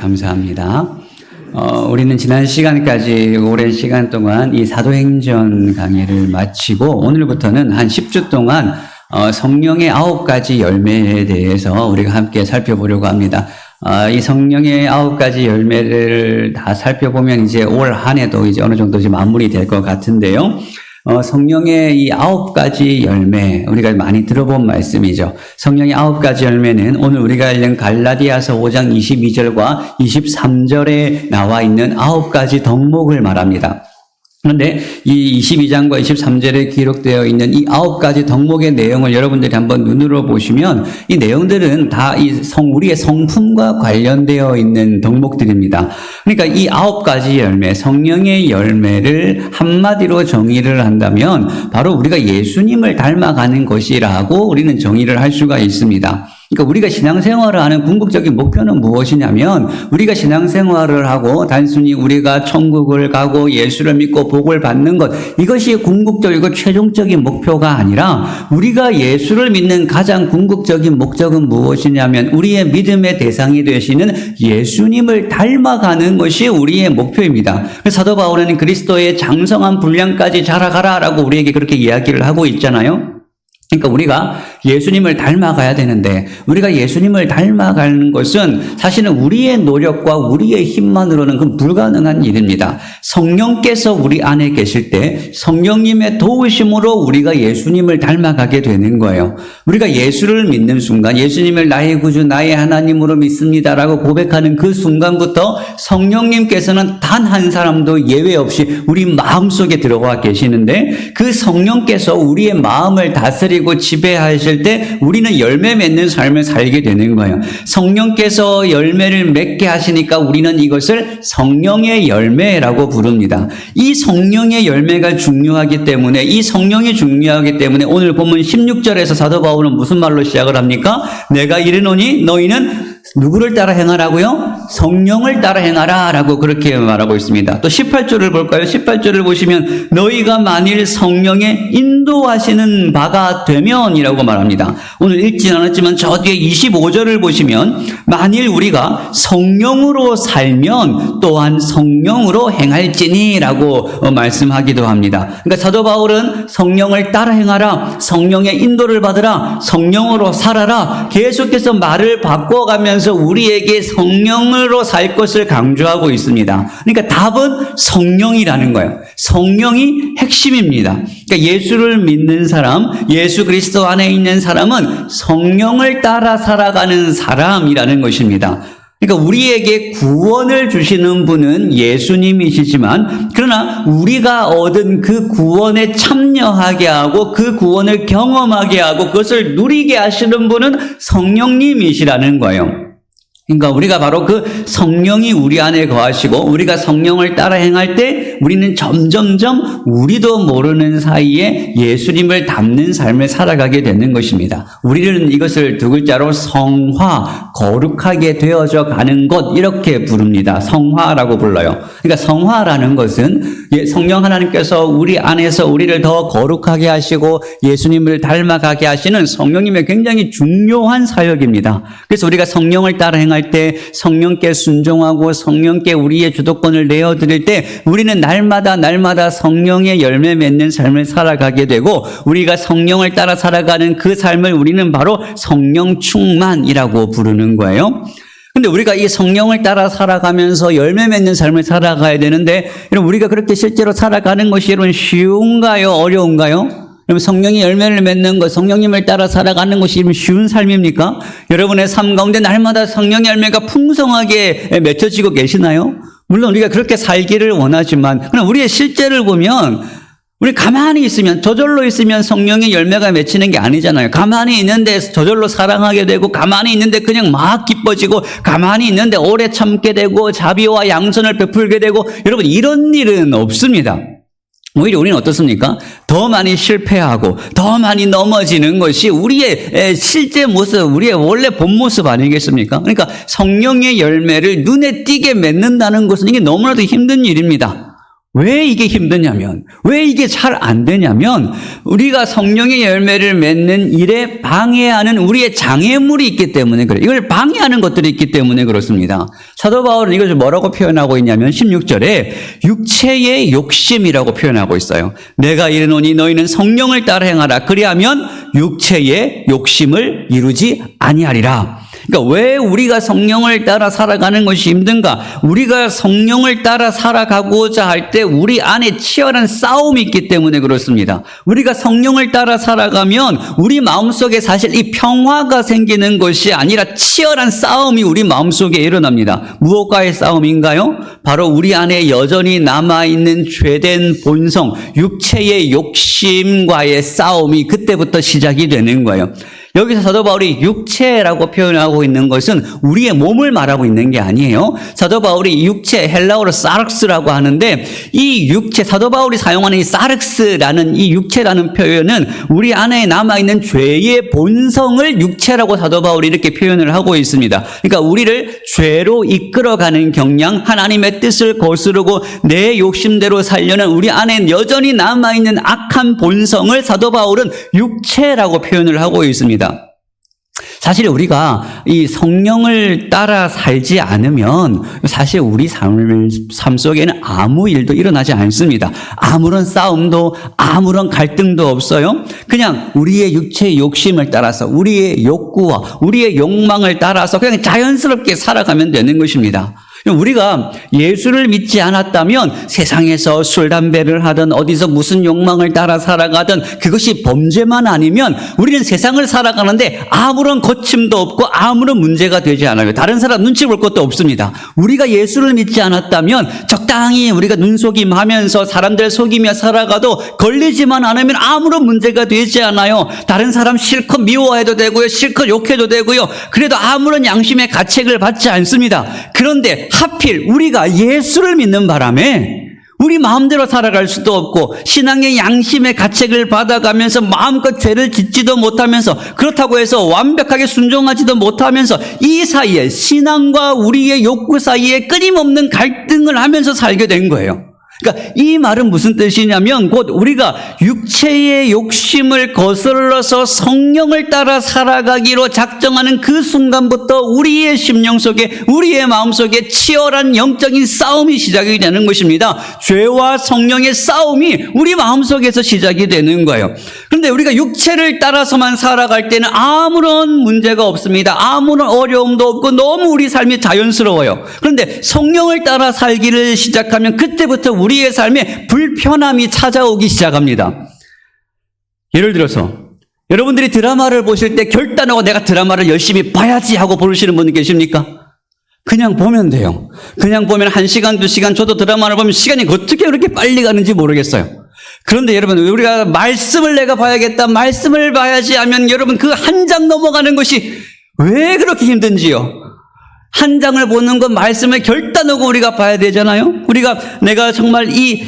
감사합니다. 우리는 지난 시간까지 오랜 시간 동안 이 사도행전 강의를 마치고 오늘부터는 한 10주 동안 성령의 9가지 열매에 대해서 우리가 함께 살펴보려고 합니다. 이 성령의 9가지 열매를 다 살펴보면 이제 올 한 해도 이제 어느 정도 이제 마무리될 것 같은데요. 성령의 이 9가지 열매, 우리가 많이 들어본 말씀이죠. 성령의 9가지 열매는 오늘 우리가 읽는 갈라디아서 5장 22절과 23절에 나와 있는 9가지 덕목을 말합니다. 그런데 이 22장과 23절에 기록되어 있는 이 9가지 덕목의 내용을 여러분들이 한번 눈으로 보시면 이 내용들은 다 우리의 성품과 관련되어 있는 덕목들입니다. 그러니까 이 9가지 열매, 성령의 열매를 한마디로 정의를 한다면 바로 우리가 예수님을 닮아가는 것이라고 우리는 정의를 할 수가 있습니다. 그러니까 우리가 신앙생활을 하는 궁극적인 목표는 무엇이냐면 우리가 신앙생활을 하고 단순히 우리가 천국을 가고 예수를 믿고 복을 받는 것, 이것이 궁극적이고 최종적인 목표가 아니라 우리가 예수를 믿는 가장 궁극적인 목적은 무엇이냐면 우리의 믿음의 대상이 되시는 예수님을 닮아가는 것이 우리의 목표입니다. 그래서 사도 바울은 그리스도의 장성한 분량까지 자라가라라고 우리에게 그렇게 이야기를 하고 있잖아요. 그러니까 우리가 예수님을 닮아가야 되는데 우리가 예수님을 닮아가는 것은 사실은 우리의 노력과 우리의 힘만으로는 그건 불가능한 일입니다. 성령께서 우리 안에 계실 때 성령님의 도우심으로 우리가 예수님을 닮아가게 되는 거예요. 우리가 예수를 믿는 순간 예수님을 나의 구주 나의 하나님으로 믿습니다라고 고백하는 그 순간부터 성령님께서는 단 한 사람도 예외 없이 우리 마음속에 들어와 계시는데 그 성령께서 우리의 마음을 다스리고 지배하실 때 우리는 열매 맺는 삶을 살게 되는 거예요. 성령께서 열매를 맺게 하시니까 우리는 이것을 성령의 열매라고 부릅니다. 이 성령의 열매가 중요하기 때문에 이 성령이 중요하기 때문에 오늘 본문 16절에서 사도 바울은 무슨 말로 시작을 합니까? 내가 이르노니 너희는 누구를 따라 행하라고요? 성령을 따라 행하라 라고 그렇게 말하고 있습니다. 또 18절을 볼까요? 18절을 보시면 너희가 만일 성령의 인도하시는 바가 되면 이라고 말합니다. 오늘 읽진 않았지만 저 뒤에 25절을 보시면 만일 우리가 성령으로 살면 또한 성령으로 행할지니 라고 말씀하기도 합니다. 그러니까 사도 바울은 성령을 따라 행하라, 성령의 인도를 받으라, 성령으로 살아라 계속해서 말을 바꿔가면서 우리에게 성령으로 살 것을 강조하고 있습니다. 그러니까 답은 성령이라는 거예요. 성령이 핵심입니다. 그러니까 예수를 믿는 사람, 예수 그리스도 안에 있는 사람은 성령을 따라 살아가는 사람이라는 것입니다. 그러니까 우리에게 구원을 주시는 분은 예수님이시지만 그러나 우리가 얻은 그 구원에 참여하게 하고 그 구원을 경험하게 하고 그것을 누리게 하시는 분은 성령님이시라는 거예요. 그러니까 우리가 바로 그 성령이 우리 안에 거하시고 우리가 성령을 따라 행할 때 우리는 점점점 우리도 모르는 사이에 예수님을 닮는 삶을 살아가게 되는 것입니다. 우리는 이것을 두 글자로 성화, 거룩하게 되어져 가는 것 이렇게 부릅니다. 성화라고 불러요. 그러니까 성화라는 것은 성령 하나님께서 우리 안에서 우리를 더 거룩하게 하시고 예수님을 닮아가게 하시는 성령님의 굉장히 중요한 사역입니다. 그래서 우리가 성령을 따라 행할 때 성령께 순종하고 성령께 우리의 주도권을 내어드릴 때 우리는 날마다 성령의 열매 맺는 삶을 살아가게 되고 우리가 성령을 따라 살아가는 그 삶을 우리는 바로 성령 충만이라고 부르는 거예요. 근데 우리가 이 성령을 따라 살아가면서 열매 맺는 삶을 살아가야 되는데 여러분 우리가 그렇게 실제로 살아가는 것이 여러분 쉬운가요? 어려운가요? 여러분 성령이 열매를 맺는 것, 성령님을 따라 살아가는 것이 쉬운 삶입니까? 여러분의 삶 가운데 날마다 성령의 열매가 풍성하게 맺혀지고 계시나요? 물론 우리가 그렇게 살기를 원하지만 그럼 우리의 실제를 보면 우리 가만히 있으면 저절로 있으면 성령의 열매가 맺히는 게 아니잖아요. 가만히 있는데 저절로 사랑하게 되고 가만히 있는데 그냥 막 기뻐지고 가만히 있는데 오래 참게 되고 자비와 양선을 베풀게 되고 여러분 이런 일은 없습니다. 오히려 우리는 어떻습니까? 더 많이 실패하고 더 많이 넘어지는 것이 우리의 실제 모습, 우리의 원래 본 모습 아니겠습니까? 그러니까 성령의 열매를 눈에 띄게 맺는다는 것은 이게 너무나도 힘든 일입니다. 왜 이게 힘드냐면, 왜 이게 잘 안 되냐면, 우리가 성령의 열매를 맺는 일에 방해하는 우리의 장애물이 있기 때문에 그래요. 이걸 방해하는 것들이 있기 때문에 그렇습니다. 사도 바울은 이것을 뭐라고 표현하고 있냐면 16절에 육체의 욕심이라고 표현하고 있어요. 내가 이르노니 너희는 성령을 따라 행하라. 그리하면 육체의 욕심을 이루지 아니하리라. 그러니까 왜 우리가 성령을 따라 살아가는 것이 힘든가? 우리가 성령을 따라 살아가고자 할 때 우리 안에 치열한 싸움이 있기 때문에 그렇습니다. 우리가 성령을 따라 살아가면 우리 마음속에 사실 이 평화가 생기는 것이 아니라 치열한 싸움이 우리 마음속에 일어납니다. 무엇과의 싸움인가요? 바로 우리 안에 여전히 남아있는 죄된 본성, 육체의 욕심과의 싸움이 그때부터 시작이 되는 거예요. 여기서 사도 바울이 육체라고 표현하고 있는 것은 우리의 몸을 말하고 있는 게 아니에요. 사도 바울이 육체, 헬라어로 사륵스라고 하는데 이 육체, 사도 바울이 사용하는 이 사륵스라는 이 육체라는 표현은 우리 안에 남아있는 죄의 본성을 육체라고 사도 바울이 이렇게 표현을 하고 있습니다. 그러니까 우리를 죄로 이끌어가는 경향, 하나님의 뜻을 거스르고 내 욕심대로 살려는 우리 안에 여전히 남아있는 악한 본성을 사도 바울은 육체라고 표현을 하고 있습니다. 사실 우리가 이 성령을 따라 살지 않으면 사실 우리 삶 속에는 아무 일도 일어나지 않습니다. 아무런 싸움도 아무런 갈등도 없어요. 그냥 우리의 육체의 욕심을 따라서 우리의 욕구와 우리의 욕망을 따라서 그냥 자연스럽게 살아가면 되는 것입니다. 우리가 예수를 믿지 않았다면 세상에서 술, 담배를 하든 어디서 무슨 욕망을 따라 살아가든 그것이 범죄만 아니면 우리는 세상을 살아가는데 아무런 거침도 없고 아무런 문제가 되지 않아요. 다른 사람 눈치 볼 것도 없습니다. 우리가 예수를 믿지 않았다면 적당히 우리가 눈속임하면서 사람들 속이며 살아가도 걸리지만 않으면 아무런 문제가 되지 않아요. 다른 사람 실컷 미워해도 되고요. 실컷 욕해도 되고요. 그래도 아무런 양심의 가책을 받지 않습니다. 그런데 하필 우리가 예수를 믿는 바람에 우리 마음대로 살아갈 수도 없고 신앙의 양심의 가책을 받아가면서 마음껏 죄를 짓지도 못하면서 그렇다고 해서 완벽하게 순종하지도 못하면서 이 사이에 신앙과 우리의 욕구 사이에 끊임없는 갈등을 하면서 살게 된 거예요. 그러니까 이 말은 무슨 뜻이냐면 곧 우리가 육체의 욕심을 거슬러서 성령을 따라 살아가기로 작정하는 그 순간부터 우리의 심령 속에 우리의 마음 속에 치열한 영적인 싸움이 시작이 되는 것입니다. 죄와 성령의 싸움이 우리 마음 속에서 시작이 되는 거예요. 그런데 우리가 육체를 따라서만 살아갈 때는 아무런 문제가 없습니다. 아무런 어려움도 없고 너무 우리 삶이 자연스러워요. 그런데 성령을 따라 살기를 시작하면 그때부터 우리의 삶에 불편함이 찾아오기 시작합니다. 예를 들어서 여러분들이 드라마를 보실 때 결단하고 내가 드라마를 열심히 봐야지 하고 보시는 분 계십니까? 그냥 보면 돼요. 그냥 보면 1시간, 2시간 저도 드라마를 보면 시간이 어떻게 그렇게 빨리 가는지 모르겠어요. 그런데 여러분 우리가 말씀을 내가 봐야겠다, 말씀을 봐야지 하면 여러분 그 한 장 넘어가는 것이 왜 그렇게 힘든지요? 한 장을 보는 건 말씀을 결단하고 우리가 봐야 되잖아요. 내가 정말 이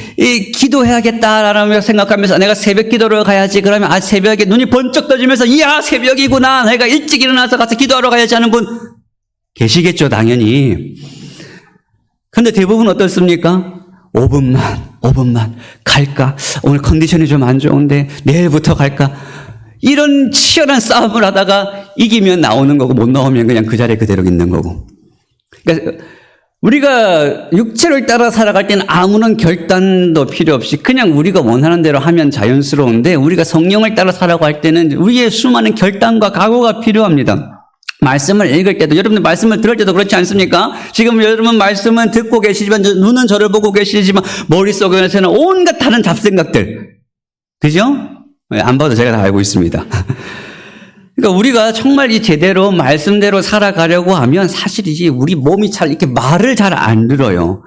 기도해야겠다라는 생각하면서 내가 새벽 기도를 가야지. 그러면 새벽에 눈이 번쩍 떠지면서 이야 새벽이구나. 내가 일찍 일어나서 가서 기도하러 가야지 하는 분 계시겠죠, 당연히. 근데 대부분 어떻습니까? 5분만 갈까? 오늘 컨디션이 좀 안 좋은데 내일부터 갈까? 이런 치열한 싸움을 하다가 이기면 나오는 거고 못 나오면 그냥 그 자리에 그대로 있는 거고. 그러니까 우리가 육체를 따라 살아갈 때는 아무런 결단도 필요 없이 그냥 우리가 원하는 대로 하면 자연스러운데 우리가 성령을 따라 살아갈 때는 우리의 수많은 결단과 각오가 필요합니다. 말씀을 읽을 때도 여러분들 말씀을 들을 때도 그렇지 않습니까? 지금 여러분 말씀은 듣고 계시지만 눈은 저를 보고 계시지만 머릿속에서는 온갖 다른 잡생각들. 그죠? 안 봐도 제가 다 알고 있습니다. 그러니까 우리가 정말 이 제대로 말씀대로 살아가려고 하면 사실 이제 우리 몸이 잘 이렇게 말을 잘 안 들어요.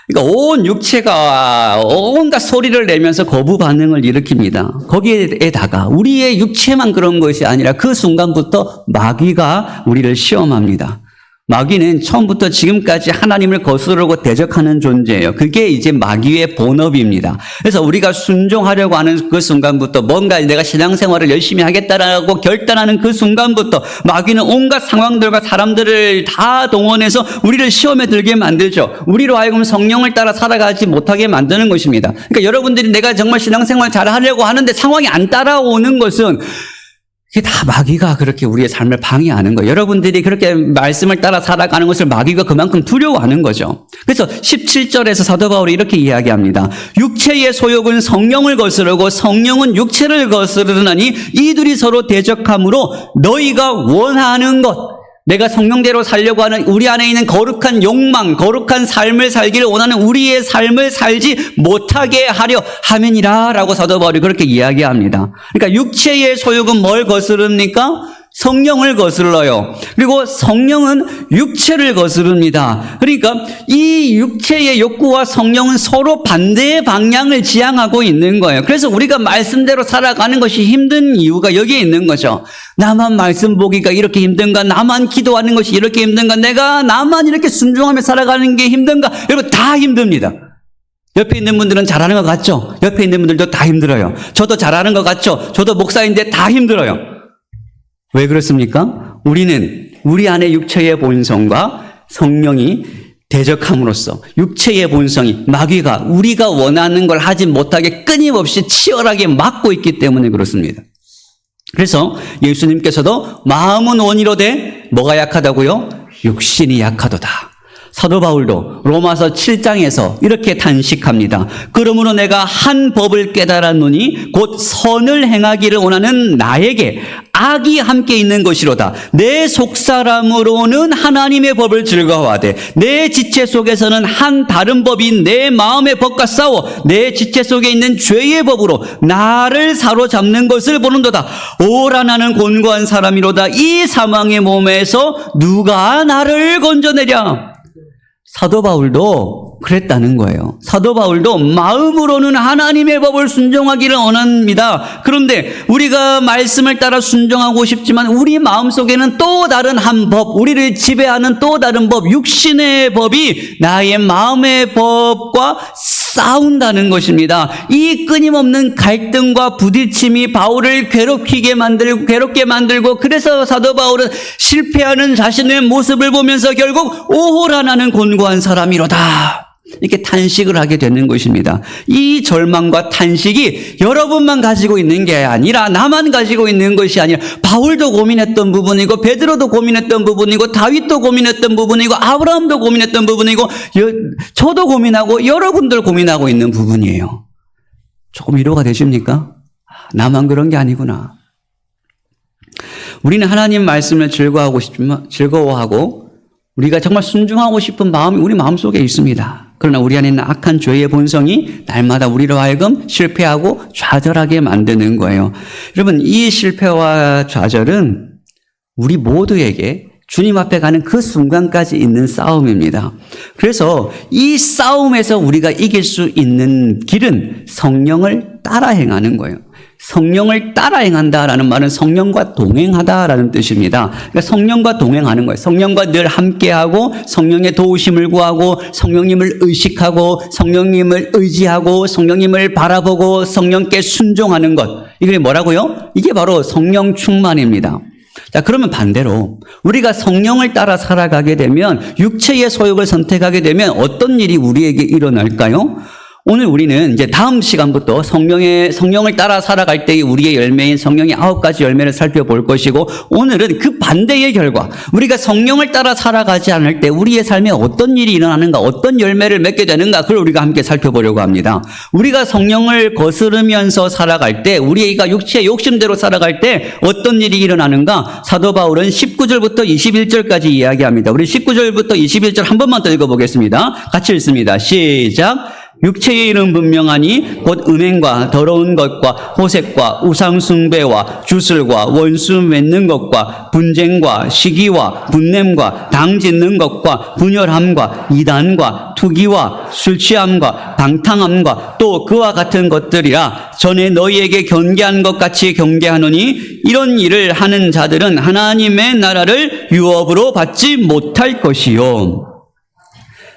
그러니까 온 육체가 온갖 소리를 내면서 거부 반응을 일으킵니다. 거기에다가 우리의 육체만 그런 것이 아니라 그 순간부터 마귀가 우리를 시험합니다. 마귀는 처음부터 지금까지 하나님을 거스르고 대적하는 존재예요. 그게 이제 마귀의 본업입니다. 그래서 우리가 순종하려고 하는 그 순간부터 뭔가 내가 신앙생활을 열심히 하겠다라고 결단하는 그 순간부터 마귀는 온갖 상황들과 사람들을 다 동원해서 우리를 시험에 들게 만들죠. 우리로 하여금 성령을 따라 살아가지 못하게 만드는 것입니다. 그러니까 여러분들이 내가 정말 신앙생활 잘 하려고 하는데 상황이 안 따라오는 것은 이게 다 마귀가 그렇게 우리의 삶을 방해하는 거예요. 여러분들이 그렇게 말씀을 따라 살아가는 것을 마귀가 그만큼 두려워하는 거죠. 그래서 17절에서 사도 바울이 이렇게 이야기합니다. 육체의 소욕은 성령을 거스르고 성령은 육체를 거스르나니 이들이 서로 대적함으로 너희가 원하는 것, 내가 성령대로 살려고 하는 우리 안에 있는 거룩한 욕망, 거룩한 삶을 살기를 원하는 우리의 삶을 살지 못하게 하려 함이니라 라고 사도 바울이 그렇게 이야기합니다. 그러니까 육체의 소욕은 뭘 거스릅니까? 성령을 거슬러요. 그리고 성령은 육체를 거스릅니다. 그러니까 이 육체의 욕구와 성령은 서로 반대의 방향을 지향하고 있는 거예요. 그래서 우리가 말씀대로 살아가는 것이 힘든 이유가 여기에 있는 거죠. 나만 말씀 보기가 이렇게 힘든가? 나만 기도하는 것이 이렇게 힘든가? 내가 나만 이렇게 순종하며 살아가는 게 힘든가? 여러분 다 힘듭니다. 옆에 있는 분들은 잘하는 것 같죠? 옆에 있는 분들도 다 힘들어요. 저도 잘하는 것 같죠? 저도 목사인데 다 힘들어요. 왜 그렇습니까? 우리는 우리 안에 육체의 본성과 성령이 대적함으로써 육체의 본성이 마귀가 우리가 원하는 걸 하지 못하게 끊임없이 치열하게 막고 있기 때문에 그렇습니다. 그래서 예수님께서도 마음은 원이로되 뭐가 약하다고요? 육신이 약하도다. 사도 바울도 로마서 7장에서 이렇게 단식합니다. 그러므로 내가 한 법을 깨달았노니 곧 선을 행하기를 원하는 나에게 악이 함께 있는 것이로다. 내 속사람으로는 하나님의 법을 즐거워하되 내 지체 속에서는 한 다른 법인 내 마음의 법과 싸워 내 지체 속에 있는 죄의 법으로 나를 사로잡는 것을 보는도다. 오라 나는 곤고한 사람이로다. 이 사망의 몸에서 누가 나를 건져내랴. 사도 바울도 그랬다는 거예요. 사도 바울도 마음으로는 하나님의 법을 순종하기를 원합니다. 그런데 우리가 말씀을 따라 순종하고 싶지만 우리 마음속에는 또 다른 한 법, 우리를 지배하는 또 다른 법, 육신의 법이 나의 마음의 법과 싸운다는 것입니다. 이 끊임없는 갈등과 부딪힘이 바울을 괴롭게 만들고 그래서 사도 바울은 실패하는 자신의 모습을 보면서 결국 오호라 나는 곤고한 사람이로다. 이렇게 탄식을 하게 되는 것입니다. 이 절망과 탄식이 여러분만 가지고 있는 게 아니라 나만 가지고 있는 것이 아니라 바울도 고민했던 부분이고 베드로도 고민했던 부분이고 다윗도 고민했던 부분이고 아브라함도 고민했던 부분이고 저도 고민하고 여러분들 고민하고 있는 부분이에요. 조금 위로가 되십니까? 나만 그런 게 아니구나. 우리는 하나님 말씀을 즐거워하고 우리가 정말 순종하고 싶은 마음이 우리 마음속에 있습니다. 그러나 우리 안에 있는 악한 죄의 본성이 날마다 우리로 하여금 실패하고 좌절하게 만드는 거예요. 여러분, 이 실패와 좌절은 우리 모두에게 주님 앞에 가는 그 순간까지 있는 싸움입니다. 그래서 이 싸움에서 우리가 이길 수 있는 길은 성령을 따라 행하는 거예요. 성령을 따라 행한다라는 말은 성령과 동행하다라는 뜻입니다. 그러니까 성령과 동행하는 거예요. 성령과 늘 함께하고 성령의 도우심을 구하고 성령님을 의식하고 성령님을 의지하고 성령님을 바라보고 성령께 순종하는 것. 이게 뭐라고요? 이게 바로 성령 충만입니다. 자, 그러면 반대로 우리가 성령을 따라 살아가게 되면 육체의 소욕을 선택하게 되면 어떤 일이 우리에게 일어날까요? 오늘 우리는 이제 다음 시간부터 성령을 따라 살아갈 때의 우리의 열매인 성령의 9가지 열매를 살펴볼 것이고, 오늘은 그 반대의 결과, 우리가 성령을 따라 살아가지 않을 때 우리의 삶에 어떤 일이 일어나는가, 어떤 열매를 맺게 되는가, 그걸 우리가 함께 살펴보려고 합니다. 우리가 성령을 거스르면서 살아갈 때, 우리가 육체의 욕심대로 살아갈 때 어떤 일이 일어나는가, 사도 바울은 19절부터 21절까지 이야기합니다. 우리 19절부터 21절 한 번만 더 읽어보겠습니다. 같이 읽습니다. 시작. 육체의 일은 분명하니 곧 음행과 더러운 것과 호색과 우상숭배와 주술과 원수 맺는 것과 분쟁과 시기와 분냄과 당짓는 것과 분열함과 이단과 투기와 술취함과 방탕함과 또 그와 같은 것들이라. 전에 너희에게 경계한 것 같이 경계하노니 이런 일을 하는 자들은 하나님의 나라를 유업으로 받지 못할 것이요.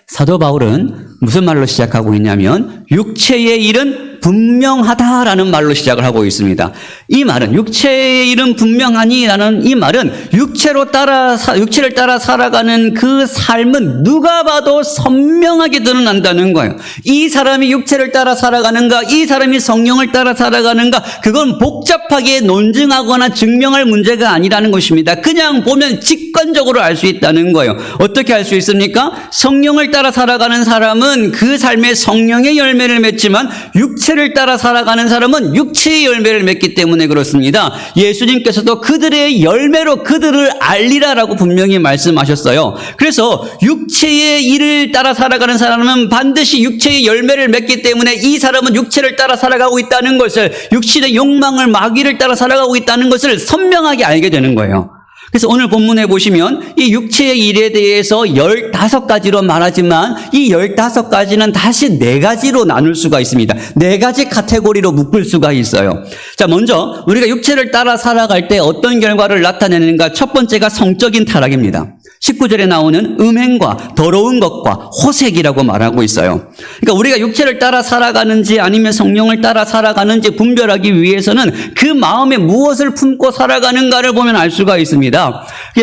사도 바울은 무슨 말로 시작하고 있냐면 육체의 일은 분명하다라는 말로 시작을 하고 있습니다. 이 말은 육체의 일은 분명하니라는 이 말은 육체를 따라 살아가는 그 삶은 누가 봐도 선명하게 드러난다는 거예요. 이 사람이 육체를 따라 살아가는가, 이 사람이 성령을 따라 살아가는가, 그건 복잡하게 논증하거나 증명할 문제가 아니라는 것입니다. 그냥 보면 직관적으로 알 수 있다는 거예요. 어떻게 알 수 있습니까? 성령을 따라 살아가는 사람은 그 삶의 성령의 열매를 맺지만 육체를 따라 살아가는 사람은 육체의 열매를 맺기 때문에 그렇습니다. 예수님께서도 그들의 열매로 그들을 알리라라고 분명히 말씀하셨어요. 그래서 육체의 일을 따라 살아가는 사람은 반드시 육체의 열매를 맺기 때문에 이 사람은 육체를 따라 살아가고 있다는 것을, 육신의 욕망을, 마귀를 따라 살아가고 있다는 것을 선명하게 알게 되는 거예요. 그래서 오늘 본문에 보시면 이 육체의 일에 대해서 15가지로 말하지만 이 15가지는 다시 4가지로 나눌 수가 있습니다. 4가지 카테고리로 묶을 수가 있어요. 자, 먼저 우리가 육체를 따라 살아갈 때 어떤 결과를 나타내는가? 첫 번째가 성적인 타락입니다. 19절에 나오는 음행과 더러운 것과 호색이라고 말하고 있어요. 그러니까 우리가 육체를 따라 살아가는지 아니면 성령을 따라 살아가는지 분별하기 위해서는 그 마음에 무엇을 품고 살아가는가를 보면 알 수가 있습니다.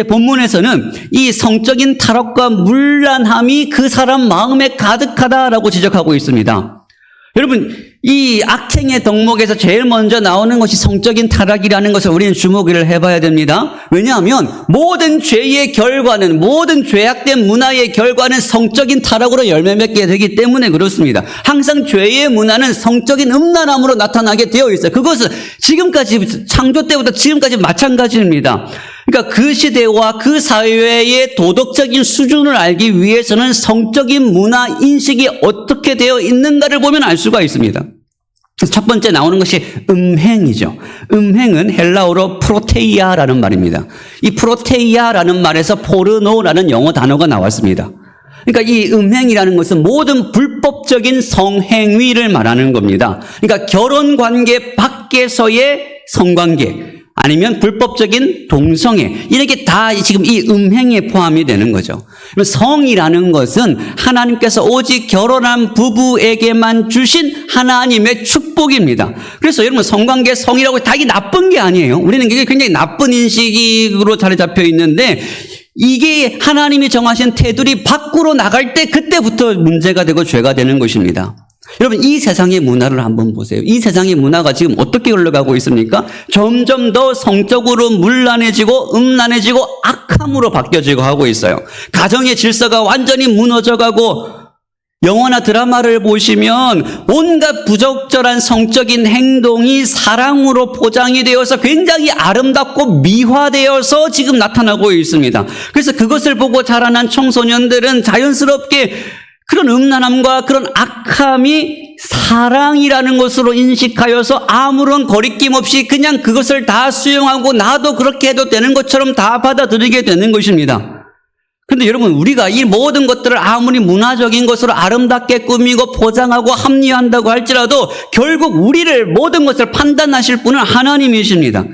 본문에서는 이 성적인 타락과 문란함이 그 사람 마음에 가득하다라고 지적하고 있습니다. 여러분, 이 악행의 덕목에서 제일 먼저 나오는 것이 성적인 타락이라는 것을 우리는 주목을 해봐야 됩니다. 왜냐하면 모든 죄의 결과는, 모든 죄악된 문화의 결과는 성적인 타락으로 열매 맺게 되기 때문에 그렇습니다. 항상 죄의 문화는 성적인 음란함으로 나타나게 되어 있어요. 그것은 지금까지, 창조 때부터 지금까지 마찬가지입니다. 그러니까 그 시대와 그 사회의 도덕적인 수준을 알기 위해서는 성적인 문화 인식이 어떻게 되어 있는가를 보면 알 수가 있습니다. 첫 번째 나오는 것이 음행이죠. 음행은 헬라어로 프로테이아라는 말입니다. 이 프로테이아라는 말에서 포르노라는 영어 단어가 나왔습니다. 그러니까 이 음행이라는 것은 모든 불법적인 성행위를 말하는 겁니다. 그러니까 결혼관계 밖에서의 성관계, 아니면 불법적인 동성애, 이렇게 다 지금 이 음행에 포함이 되는 거죠. 성이라는 것은 하나님께서 오직 결혼한 부부에게만 주신 하나님의 축복입니다. 그래서 여러분, 성관계, 성이라고 다 이게 나쁜 게 아니에요. 우리는 이게 굉장히 나쁜 인식으로 자리 잡혀 있는데, 이게 하나님이 정하신 테두리 밖으로 나갈 때 그때부터 문제가 되고 죄가 되는 것입니다. 여러분, 이 세상의 문화를 한번 보세요. 이 세상의 문화가 지금 어떻게 흘러가고 있습니까? 점점 더 성적으로 문란해지고 음란해지고 악함으로 바뀌어지고 하고 있어요. 가정의 질서가 완전히 무너져가고, 영화나 드라마를 보시면 온갖 부적절한 성적인 행동이 사랑으로 포장이 되어서 굉장히 아름답고 미화되어서 지금 나타나고 있습니다. 그래서 그것을 보고 자라난 청소년들은 자연스럽게 그런 음란함과 그런 악함이 사랑이라는 것으로 인식하여서 아무런 거리낌 없이 그냥 그것을 다 수용하고 나도 그렇게 해도 되는 것처럼 다 받아들이게 되는 것입니다. 그런데 여러분, 우리가 이 모든 것들을 아무리 문화적인 것으로 아름답게 꾸미고 포장하고 합리화한다고 할지라도 결국 우리를 모든 것을 판단하실 분은 하나님이십니다.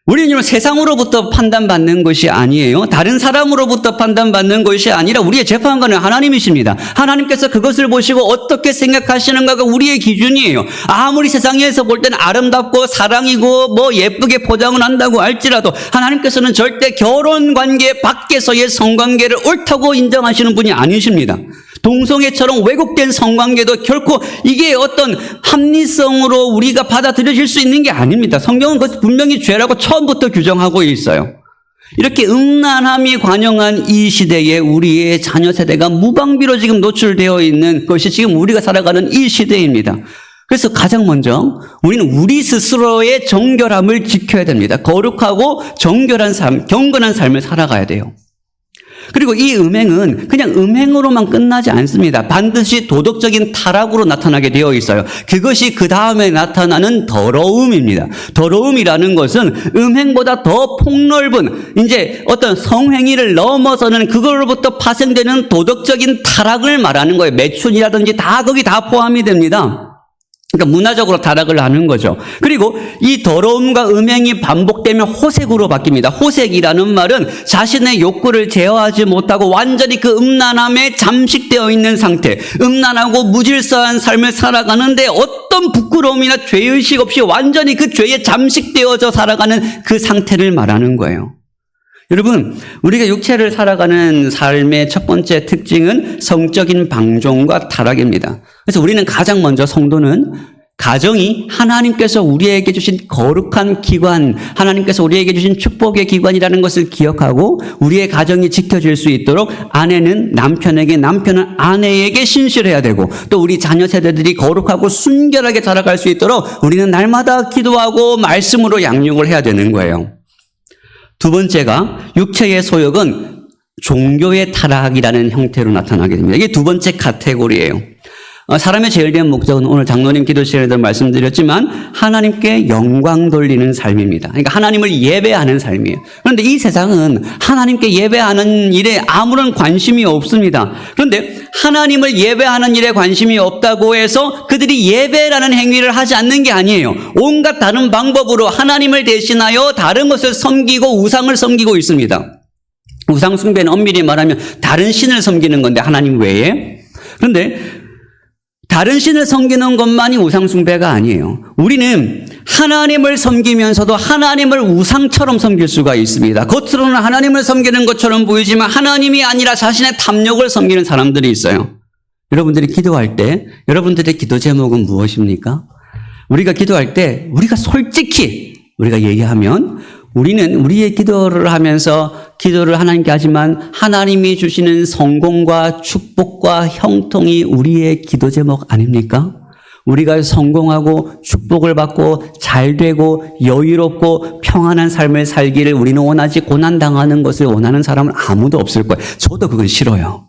우리는 세상으로부터 판단받는 것이 아니에요. 다른 사람으로부터 판단받는 것이 아니라 우리의 재판관은 하나님이십니다. 하나님께서 그것을 보시고 어떻게 생각하시는가가 우리의 기준이에요. 아무리 세상에서 볼 때는 아름답고 사랑이고 뭐 예쁘게 포장을 한다고 할지라도 하나님께서는 절대 결혼관계 밖에서의 성관계를 옳다고 인정하시는 분이 아니십니다. 동성애처럼 왜곡된 성관계도 결코 이게 어떤 합리성으로 우리가 받아들여질 수 있는 게 아닙니다. 성경은 그것을 분명히 죄라고 처음부터 규정하고 있어요. 이렇게 음란함이 관영한 이 시대에 우리의 자녀 세대가 무방비로 지금 노출되어 있는 것이 지금 우리가 살아가는 이 시대입니다. 그래서 가장 먼저 우리는 우리 스스로의 정결함을 지켜야 됩니다. 거룩하고 정결한 삶, 경건한 삶을 살아가야 돼요. 그리고 이 음행은 그냥 음행으로만 끝나지 않습니다. 반드시 도덕적인 타락으로 나타나게 되어 있어요. 그것이 그 다음에 나타나는 더러움입니다. 더러움이라는 것은 음행보다 더 폭넓은 이제 어떤 성행위를 넘어서는 그걸로부터 파생되는 도덕적인 타락을 말하는 거예요. 매춘이라든지 다 거기 다 포함이 됩니다. 그러니까 문화적으로 타락을 하는 거죠. 그리고 이 더러움과 음행이 반복되면 호색으로 바뀝니다. 호색이라는 말은 자신의 욕구를 제어하지 못하고 완전히 그 음란함에 잠식되어 있는 상태, 음란하고 무질서한 삶을 살아가는데 어떤 부끄러움이나 죄의식 없이 완전히 그 죄에 잠식되어져 살아가는 그 상태를 말하는 거예요. 여러분, 우리가 육체를 살아가는 삶의 첫 번째 특징은 성적인 방종과 타락입니다. 그래서 우리는 가장 먼저 성도는 가정이 하나님께서 우리에게 주신 거룩한 기관, 하나님께서 우리에게 주신 축복의 기관이라는 것을 기억하고 우리의 가정이 지켜질 수 있도록 아내는 남편에게, 남편은 아내에게 신실해야 되고 또 우리 자녀 세대들이 거룩하고 순결하게 자라갈 수 있도록 우리는 날마다 기도하고 말씀으로 양육을 해야 되는 거예요. 두 번째가 육체의 소욕은 종교의 타락이라는 형태로 나타나게 됩니다. 이게 두 번째 카테고리예요. 사람의 제일된 목적은 오늘 장로님 기도실에도 말씀드렸지만 하나님께 영광 돌리는 삶입니다. 그러니까 하나님을 예배하는 삶이에요. 그런데 이 세상은 하나님께 예배하는 일에 아무런 관심이 없습니다. 그런데 하나님을 예배하는 일에 관심이 없다고 해서 그들이 예배라는 행위를 하지 않는 게 아니에요. 온갖 다른 방법으로 하나님을 대신하여 다른 것을 섬기고 우상을 섬기고 있습니다. 우상 숭배는 엄밀히 말하면 다른 신을 섬기는 건데 하나님 외에. 그런데 다른 신을 섬기는 것만이 우상 숭배가 아니에요. 우리는 하나님을 섬기면서도 하나님을 우상처럼 섬길 수가 있습니다. 겉으로는 하나님을 섬기는 것처럼 보이지만 하나님이 아니라 자신의 탐욕을 섬기는 사람들이 있어요. 여러분들이 기도할 때 여러분들의 기도 제목은 무엇입니까? 우리가 기도할 때 우리가 솔직히 우리가 얘기하면 우리는 우리의 기도를 하면서 기도를 하나님께 하지만 하나님이 주시는 성공과 축복과 형통이 우리의 기도 제목 아닙니까? 우리가 성공하고 축복을 받고 잘 되고 여유롭고 평안한 삶을 살기를 우리는 원하지 고난당하는 것을 원하는 사람은 아무도 없을 거예요. 저도 그건 싫어요.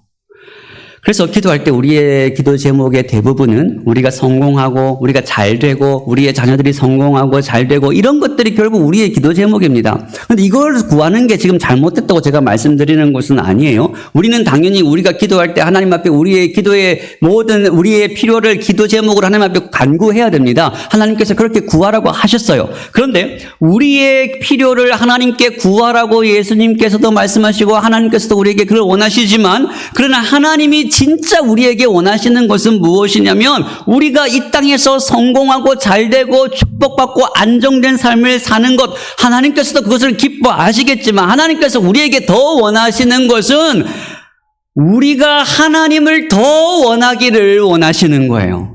그래서 기도할 때 우리의 기도 제목의 대부분은 우리가 성공하고 우리가 잘 되고 우리의 자녀들이 성공하고 잘 되고 이런 것들이 결국 우리의 기도 제목입니다. 그런데 이걸 구하는 게 지금 잘못됐다고 제가 말씀드리는 것은 아니에요. 우리는 당연히 우리가 기도할 때 하나님 앞에 우리의 기도의 모든 우리의 필요를 기도 제목으로 하나님 앞에 간구해야 됩니다. 하나님께서 그렇게 구하라고 하셨어요. 그런데 우리의 필요를 하나님께 구하라고 예수님께서도 말씀하시고 하나님께서도 우리에게 그걸 원하시지만 그러나 하나님이 진짜 우리에게 원하시는 것은 무엇이냐면 우리가 이 땅에서 성공하고 잘되고 축복받고 안정된 삶을 사는 것, 하나님께서도 그것을 기뻐하시겠지만 하나님께서 우리에게 더 원하시는 것은 우리가 하나님을 더 원하기를 원하시는 거예요.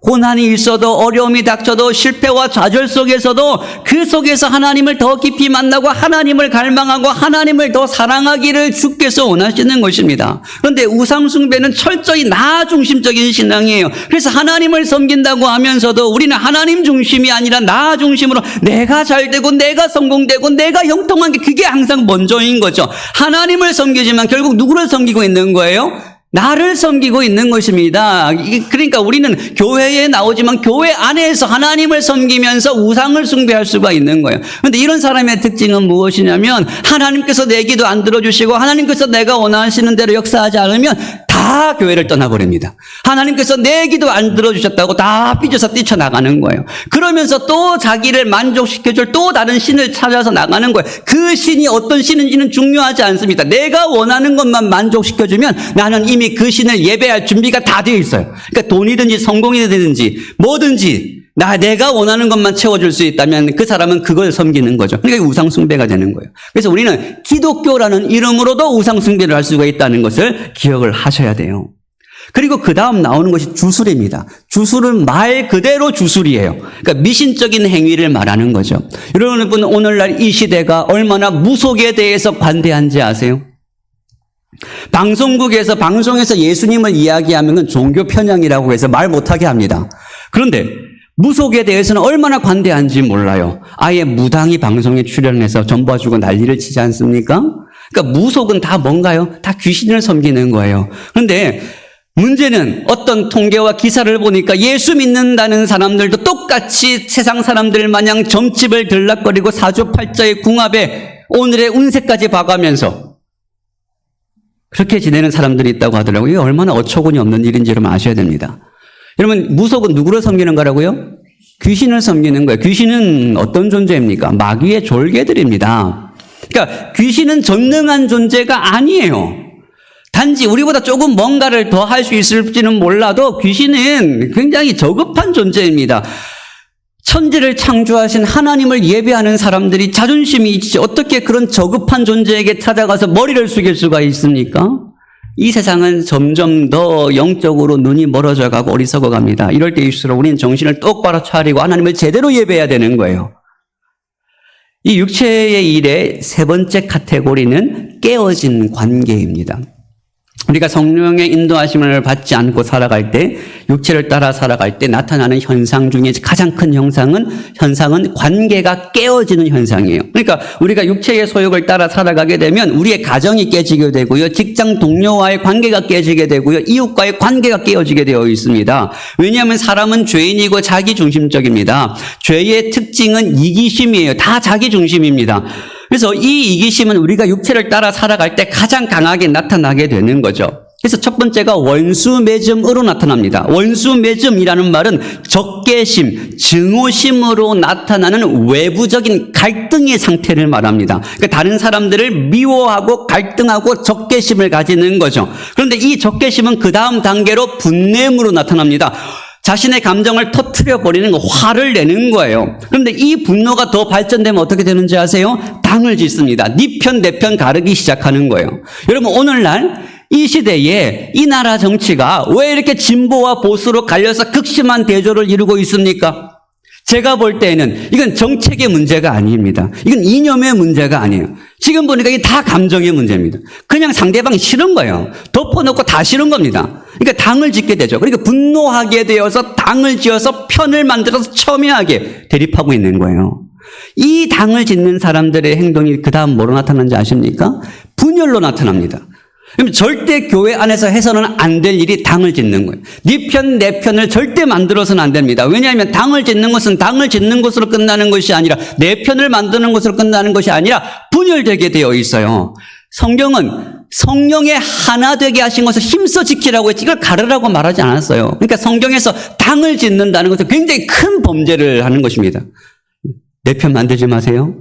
고난이 있어도 어려움이 닥쳐도 실패와 좌절 속에서도 그 속에서 하나님을 더 깊이 만나고 하나님을 갈망하고 하나님을 더 사랑하기를 주께서 원하시는 것입니다. 그런데 우상 숭배는 철저히 나 중심적인 신앙이에요. 그래서 하나님을 섬긴다고 하면서도 우리는 하나님 중심이 아니라 나 중심으로 내가 잘되고 내가 성공되고 내가 형통한 게 그게 항상 먼저인 거죠. 하나님을 섬기지만 결국 누구를 섬기고 있는 거예요? 나를 섬기고 있는 것입니다. 그러니까 우리는 교회에 나오지만 교회 안에서 하나님을 섬기면서 우상을 숭배할 수가 있는 거예요. 그런데 이런 사람의 특징은 무엇이냐면 하나님께서 내 기도 안 들어주시고 하나님께서 내가 원하시는 대로 역사하지 않으면 다 교회를 떠나버립니다. 하나님께서 내 기도 안 들어주셨다고 다 삐져서 뛰쳐나가는 거예요. 그러면서 또 자기를 만족시켜줄 또 다른 신을 찾아서 나가는 거예요. 그 신이 어떤 신인지는 중요하지 않습니다. 내가 원하는 것만 만족시켜주면 나는 이미 그 신을 예배할 준비가 다 되어 있어요. 그러니까 돈이든지 성공이든지 뭐든지 내가 원하는 것만 채워줄 수 있다면 그 사람은 그걸 섬기는 거죠. 그러니까 우상숭배가 되는 거예요. 그래서 우리는 기독교라는 이름으로도 우상숭배를 할 수가 있다는 것을 기억을 하셔야 돼요. 그리고 그 다음 나오는 것이 주술입니다. 주술은 말 그대로 주술이에요. 그러니까 미신적인 행위를 말하는 거죠. 여러분 오늘날 이 시대가 얼마나 무속에 대해서 관대한지 아세요? 방송에서 예수님을 이야기하면 종교 편향이라고 해서 말 못하게 합니다. 그런데 무속에 대해서는 얼마나 관대한지 몰라요. 아예 무당이 방송에 출연해서 전봐주고 난리를 치지 않습니까? 그러니까 무속은 다 뭔가요? 다 귀신을 섬기는 거예요. 그런데 문제는 어떤 통계와 기사를 보니까 예수 믿는다는 사람들도 똑같이 세상 사람들 마냥 점집을 들락거리고 사주팔자의 궁합에 오늘의 운세까지 봐가면서 그렇게 지내는 사람들이 있다고 하더라고요. 이게 얼마나 어처구니 없는 일인지 여러분 아셔야 됩니다. 여러분, 무속은 누구를 섬기는 거라고요? 귀신을 섬기는 거예요. 귀신은 어떤 존재입니까? 마귀의 졸개들입니다. 그러니까 귀신은 전능한 존재가 아니에요. 단지 우리보다 조금 뭔가를 더 할 수 있을지는 몰라도 귀신은 굉장히 저급한 존재입니다. 천지를 창조하신 하나님을 예배하는 사람들이 자존심이 있지 어떻게 그런 저급한 존재에게 찾아가서 머리를 숙일 수가 있습니까? 이 세상은 점점 더 영적으로 눈이 멀어져 가고 어리석어 갑니다. 이럴 때일수록 우리는 정신을 똑바로 차리고 하나님을 제대로 예배해야 되는 거예요. 이 육체의 일의 세 번째 카테고리는 깨어진 관계입니다. 우리가 성령의 인도하심을 받지 않고 살아갈 때, 육체를 따라 살아갈 때 나타나는 현상 중에 가장 큰 현상은 관계가 깨어지는 현상이에요. 그러니까 우리가 육체의 소욕을 따라 살아가게 되면 우리의 가정이 깨지게 되고요. 직장 동료와의 관계가 깨지게 되고요. 이웃과의 관계가 깨어지게 되어 있습니다. 왜냐하면 사람은 죄인이고 자기중심적입니다. 죄의 특징은 이기심이에요. 다 자기중심입니다. 그래서 이 이기심은 우리가 육체를 따라 살아갈 때 가장 강하게 나타나게 되는 거죠. 그래서 첫 번째가 원수매점으로 나타납니다. 원수매점이라는 말은 적개심, 증오심으로 나타나는 외부적인 갈등의 상태를 말합니다. 그러니까 다른 사람들을 미워하고 갈등하고 적개심을 가지는 거죠. 그런데 이 적개심은 그 다음 단계로 분냄으로 나타납니다. 자신의 감정을 터트려 버리는 거, 화를 내는 거예요. 그런데 이 분노가 더 발전되면 어떻게 되는지 아세요? 당을 짓습니다. 네 편, 내 편 가르기 시작하는 거예요. 여러분, 오늘날 이 시대에 이 나라 정치가 왜 이렇게 진보와 보수로 갈려서 극심한 대조를 이루고 있습니까? 제가 볼 때에는 이건 정책의 문제가 아닙니다. 이건 이념의 문제가 아니에요. 지금 보니까 이게 다 감정의 문제입니다. 그냥 상대방이 싫은 거예요. 덮어놓고 다 싫은 겁니다. 그러니까 당을 짓게 되죠. 그러니까 분노하게 되어서 당을 지어서 편을 만들어서 첨예하게 대립하고 있는 거예요. 이 당을 짓는 사람들의 행동이 그 다음 뭐로 나타나는지 아십니까? 분열로 나타납니다. 그럼 절대 교회 안에서 해서는 안 될 일이 당을 짓는 거예요. 네 편, 내 편을 절대 만들어서는 안 됩니다. 왜냐하면 당을 짓는 것은 당을 짓는 것으로 끝나는 것이 아니라 내 편을 만드는 것으로 끝나는 것이 아니라 분열되게 되어 있어요. 성경은 성령의 하나 되게 하신 것을 힘써 지키라고 했지 이걸 가르라고 말하지 않았어요. 그러니까 성경에서 당을 짓는다는 것은 굉장히 큰 범죄를 하는 것입니다. 내 편 만들지 마세요.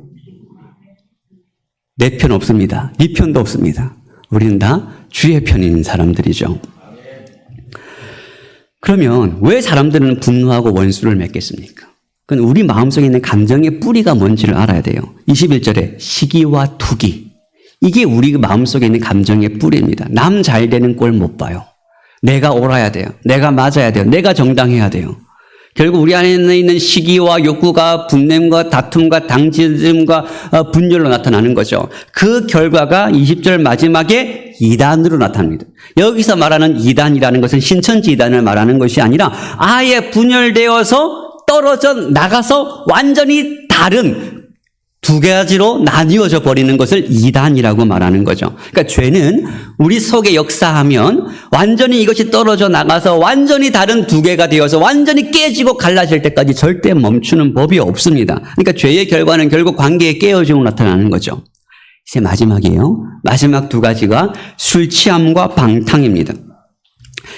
내 편 없습니다. 네 편도 없습니다. 우리는 다 주의 편인 사람들이죠. 그러면 왜 사람들은 분노하고 원수를 맺겠습니까? 그건 우리 마음속에 있는 감정의 뿌리가 뭔지를 알아야 돼요. 21절에 시기와 투기. 이게 우리 마음속에 있는 감정의 뿌리입니다. 남 잘 되는 꼴 못 봐요. 내가 옳아야 돼요. 내가 맞아야 돼요. 내가 정당해야 돼요. 결국 우리 안에 있는 시기와 욕구가 분냄과 다툼과 당짓음과 분열로 나타나는 거죠. 그 결과가 20절 마지막에 이단으로 나타납니다. 여기서 말하는 이단이라는 것은 신천지 이단을 말하는 것이 아니라 아예 분열되어서 떨어져 나가서 완전히 다른 두 가지로 나뉘어져 버리는 것을 이단이라고 말하는 거죠. 그러니까 죄는 우리 속에 역사하면 완전히 이것이 떨어져 나가서 완전히 다른 두 개가 되어서 완전히 깨지고 갈라질 때까지 절대 멈추는 법이 없습니다. 그러니까 죄의 결과는 결국 관계의 깨어짐으로 나타나는 거죠. 이제 마지막이에요. 마지막 두 가지가 술 취함과 방탕입니다.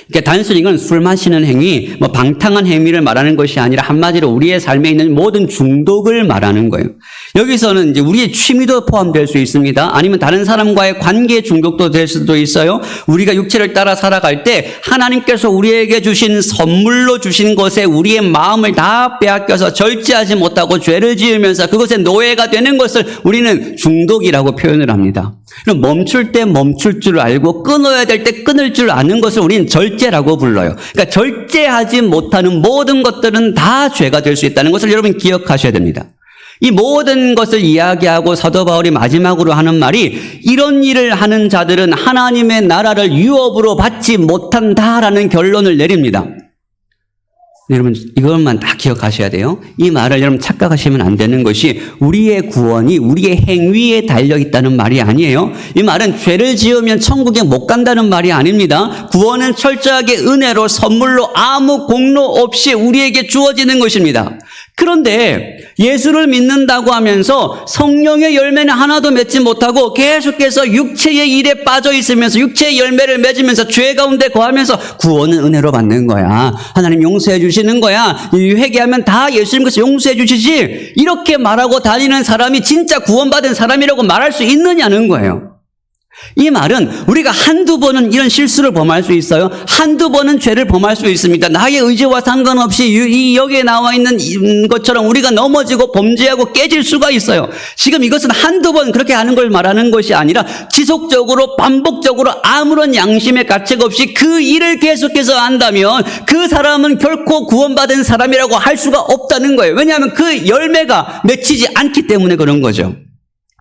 그러니까 단순히 이건 술 마시는 행위, 방탕한 행위를 말하는 것이 아니라 한마디로 우리의 삶에 있는 모든 중독을 말하는 거예요. 여기서는 이제 우리의 취미도 포함될 수 있습니다. 아니면 다른 사람과의 관계 중독도 될 수도 있어요. 우리가 육체를 따라 살아갈 때 하나님께서 우리에게 주신 선물로 주신 것에 우리의 마음을 다 빼앗겨서 절제하지 못하고 죄를 지으면서 그것에 노예가 되는 것을 우리는 중독이라고 표현을 합니다. 그럼 멈출 때 멈출 줄 알고 끊어야 될 때 끊을 줄 아는 것을 우리는 절제라고 불러요. 그러니까 절제하지 못하는 모든 것들은 다 죄가 될 수 있다는 것을 여러분 기억하셔야 됩니다. 이 모든 것을 이야기하고 사도 바울이 마지막으로 하는 말이 이런 일을 하는 자들은 하나님의 나라를 유업으로 받지 못한다라는 결론을 내립니다. 여러분 이것만 다 기억하셔야 돼요. 이 말을 여러분 착각하시면 안 되는 것이 우리의 구원이 우리의 행위에 달려있다는 말이 아니에요. 이 말은 죄를 지으면 천국에 못 간다는 말이 아닙니다. 구원은 철저하게 은혜로 선물로 아무 공로 없이 우리에게 주어지는 것입니다. 그런데 예수를 믿는다고 하면서 성령의 열매는 하나도 맺지 못하고 계속해서 육체의 일에 빠져 있으면서 육체의 열매를 맺으면서 죄 가운데 거하면서 구원은 은혜로 받는 거야. 하나님 용서해 주시는 거야. 회개하면 다 예수님께서 용서해 주시지. 이렇게 말하고 다니는 사람이 진짜 구원받은 사람이라고 말할 수 있느냐는 거예요. 이 말은 우리가 한두 번은 이런 실수를 범할 수 있어요. 한두 번은 죄를 범할 수 있습니다. 나의 의지와 상관없이 여기에 나와 있는 것처럼 우리가 넘어지고 범죄하고 깨질 수가 있어요. 지금 이것은 한두 번 그렇게 하는 걸 말하는 것이 아니라 지속적으로 반복적으로 아무런 양심의 가책 없이 그 일을 계속해서 한다면 그 사람은 결코 구원받은 사람이라고 할 수가 없다는 거예요. 왜냐하면 그 열매가 맺히지 않기 때문에 그런 거죠.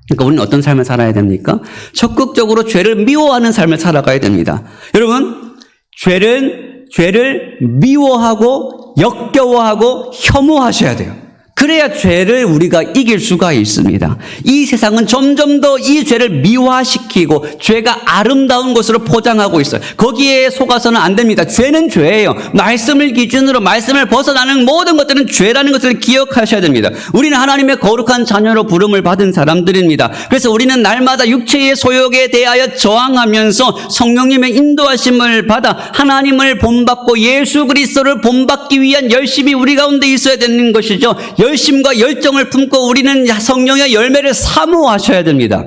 그러니까 우리는 어떤 삶을 살아야 됩니까? 적극적으로 죄를 미워하는 삶을 살아가야 됩니다. 여러분, 죄를 미워하고 역겨워하고 혐오하셔야 돼요. 그래야 죄를 우리가 이길 수가 있습니다. 이 세상은 점점 더 이 죄를 미화시키고 죄가 아름다운 것으로 포장하고 있어요. 거기에 속아서는 안 됩니다. 죄는 죄예요. 말씀을 기준으로 말씀을 벗어나는 모든 것들은 죄라는 것을 기억하셔야 됩니다. 우리는 하나님의 거룩한 자녀로 부름을 받은 사람들입니다. 그래서 우리는 날마다 육체의 소욕에 대하여 저항하면서 성령님의 인도하심을 받아 하나님을 본받고 예수 그리스도를 본받기 위한 열심이 우리 가운데 있어야 되는 것이죠. 열심과 열정을 품고 우리는 성령의 열매를 사모하셔야 됩니다.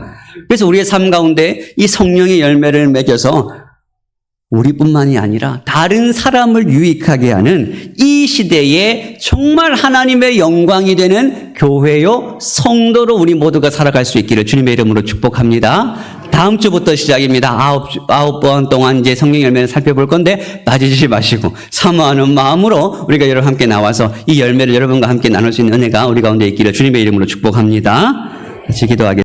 그래서 우리의 삶 가운데 이 성령의 열매를 맺어서 우리뿐만이 아니라 다른 사람을 유익하게 하는 이 시대에 정말 하나님의 영광이 되는 교회요 성도로 우리 모두가 살아갈 수 있기를 주님의 이름으로 축복합니다. 다음 주부터 시작입니다. 아홉 번 동안 이제 성령 열매를 살펴볼 건데 빠지지 마시고 사모하는 마음으로 우리가 여러분 함께 나와서 이 열매를 여러분과 함께 나눌 수 있는 은혜가 우리 가운데 있기를 주님의 이름으로 축복합니다. 같이 기도하겠습니다.